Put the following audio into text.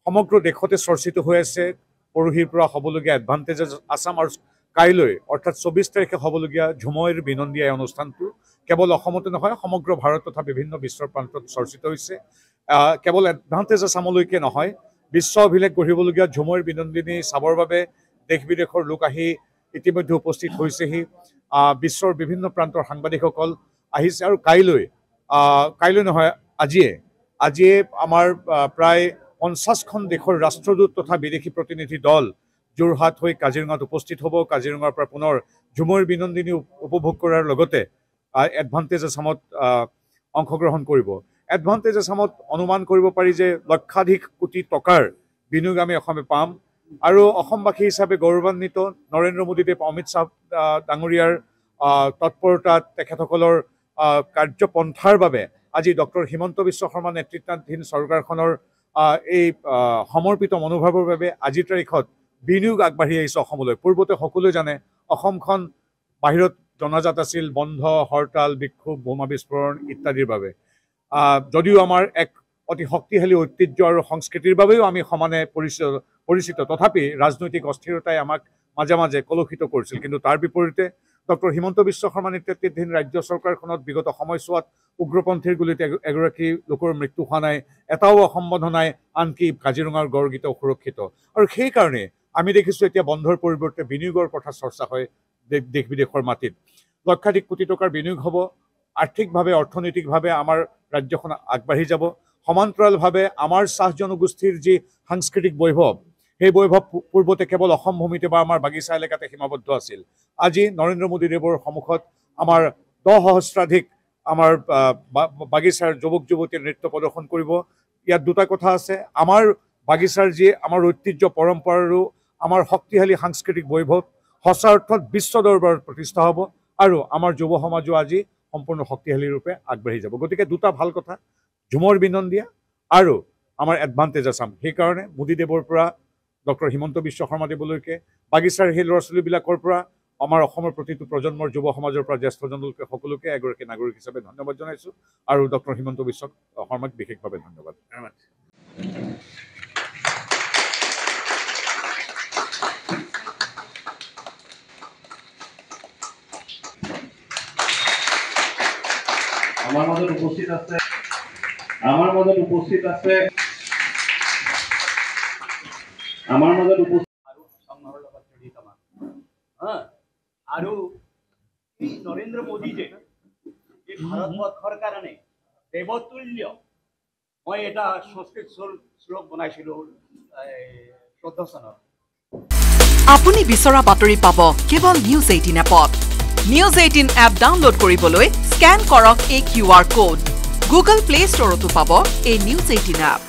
সমগ্ৰ দেশতে চৰ্চিত হৈ আছে পৰহিৰ পৰা হ'বলগীয়া এডভান্টেজ আছাম আৰু কাইলৈ অৰ্থাৎ 24 তাৰিখে হ'বলগীয়া ঝুমৈৰ বিনন্দিয়া অনুষ্ঠানটো কেৱল অসমতে নহয় সমগ্ৰ ভাৰত তথা বিভিন্ন বিশ্বৰ প্ৰান্তত চৰ্চিত হৈছে কেৱল এডভান্টেজ আছামলৈকে নহয় বিশ্ব অভিলেখ গঢ়িবলগীয়া ঝুমৈৰ বিনন্দিনী চাবৰ বাবে দেশ বিদেশৰ লোক আহি ইতিমধ্যে উপস্থিত হৈছেহি বিশ্বৰ বিভিন্ন প্ৰান্তৰ সাংবাদিকসকল আহিছে আৰু কাইলৈ নহয় আজিয়ে আমাৰ প্ৰায় 50খন দেশৰ ৰাষ্ট্ৰদূত তথা বিদেশী প্ৰতিনিধি দল যোৰহাট হৈ কাজিৰঙাত উপস্থিত হ'ব কাজিৰঙাৰ পৰা পুনৰ ঝুমৈৰ বিনন্দিনী উপভোগ কৰাৰ লগতে এডভান্টেজ আছামত অংশগ্ৰহণ কৰিব এডভান্টেজ আছামত অনুমান কৰিব পাৰি যে লক্ষাধিক কোটি টকাৰ বিনিয়োগ আমি অসমে পাম আৰু অসমবাসী হিচাপে গৌৰৱান্বিত নৰেন্দ্ৰ মোদীদেৱ অমিত শ্বাহ ডাঙৰীয়াৰ তৎপৰতাত তেখেতসকলৰ কাৰ্যপন্থাৰ বাবে আজি ডক্টৰ হিমন্ত বিশ্ব শৰ্মা নেতৃত্বাধীন চৰকাৰখনৰ এই সমৰ্পিত মনোভাৱৰ বাবে আজিৰ তাৰিখত বিনিয়োগ আগবাঢ়ি আহিছে অসমলৈ পূৰ্বতে সকলোৱে জানে অসমখন বাহিৰত জনাজাত আছিল বন্ধ হৰতাল বিক্ষোভ বোমা বিস্ফোৰণ ইত্যাদিৰ বাবে যদিও আমাৰ এক অতি শক্তিশালী ঐতিহ্য আৰু সংস্কৃতিৰ বাবেও আমি সমানে পৰিচিত তথাপি ৰাজনৈতিক অস্থিৰতাই আমাক মাজে মাজে কলুষিত কৰিছিল কিন্তু তাৰ বিপৰীতে ডক্টৰ হিমন্ত বিশ্ব শৰ্মা নেতৃত্বাধীন ৰাজ্য চৰকাৰখনত বিগত সময়ছোৱাত উগ্ৰপন্থীৰ গুলীত এগৰাকী লোকৰ মৃত্যু হোৱা নাই এটাও অসম্বোধন নাই আনকি কাজিৰঙাৰ গড়গীতাও সুৰক্ষিত আৰু সেইকাৰণে আমি দেখিছোঁ এতিয়া বন্ধৰ পৰিৱৰ্তে বিনিয়োগৰ কথা চৰ্চা হয় দেশ বিদেশৰ মাটিত লক্ষাধিক কোটি টকাৰ বিনিয়োগ হ'ব আৰ্থিকভাৱে অৰ্থনৈতিকভাৱে আমাৰ ৰাজ্যখন আগবাঢ়ি যাব সমান্তৰালভাৱে আমাৰ চাহ জনগোষ্ঠীৰ যি সাংস্কৃতিক বৈভৱ সেই বৈভৱ পূৰ্বতে কেৱল অসম ভূমিতে বা আমাৰ বাগিচা এলেকাতে সীমাবদ্ধ আছিল আজি নৰেন্দ্ৰ মোদীদেৱৰ সন্মুখত আমাৰ 10 সহস্ৰাধিক আমাৰ বাগিচাৰ যুৱক যুৱতীৰ নৃত্য প্ৰদৰ্শন কৰিব ইয়াত দুটা কথা আছে আমাৰ বাগিচাৰ যি আমাৰ ঐতিহ্য পৰম্পৰাৰো আমাৰ শক্তিশালী সাংস্কৃতিক বৈভৱ সঁচা অৰ্থত বিশ্ব দৰবাৰত প্ৰতিষ্ঠা হ'ব আৰু আমাৰ যুৱ সমাজো আজি সম্পূৰ্ণ শক্তিশালী ৰূপে আগবাঢ়ি যাব গতিকে দুটা ভাল কথা ঝুমৰ বিনন্দিয়া আৰু আমাৰ এডভান্টেজ আছাম সেইকাৰণে মোদীদেৱৰ পৰা ডক্টৰ হিমন্ত বিশ্ব শৰ্মা দেৱলৈকে বাগিচাৰ সেই ল'ৰা ছোৱালীবিলাকৰ পৰা আমাৰ অসমৰ প্ৰতিটো প্ৰজন্মৰ যুৱ সমাজৰ পৰা জ্যেষ্ঠজনলৈকে সকলোকে এগৰাকী নাগৰিক হিচাপে ধন্যবাদ জনাইছোঁ আৰু ডক্টৰ হিমন্ত বিশ্ব শৰ্মাক বিশেষভাৱে ধন্যবাদ আমাৰ মাজত উপস্থিত আছে আৰু নৰেন্দ্ৰ মোদী যে এই ভাৰতবৰ্ষৰ কাৰণে দেৱতুল্য মই এটা সংস্কৃত শ্লোক বনাইছিলোঁ 14 চনত আপুনি বিচৰা বাতৰি পাব কেৱল নিউজ 18 এপত নিউজ 18 এপ ডাউনলোড কৰিবলৈ স্ক্যান কৰক এই QR কোড গুগল প্লে ষ্টৰতো পাব এই নিউজ 18 এপ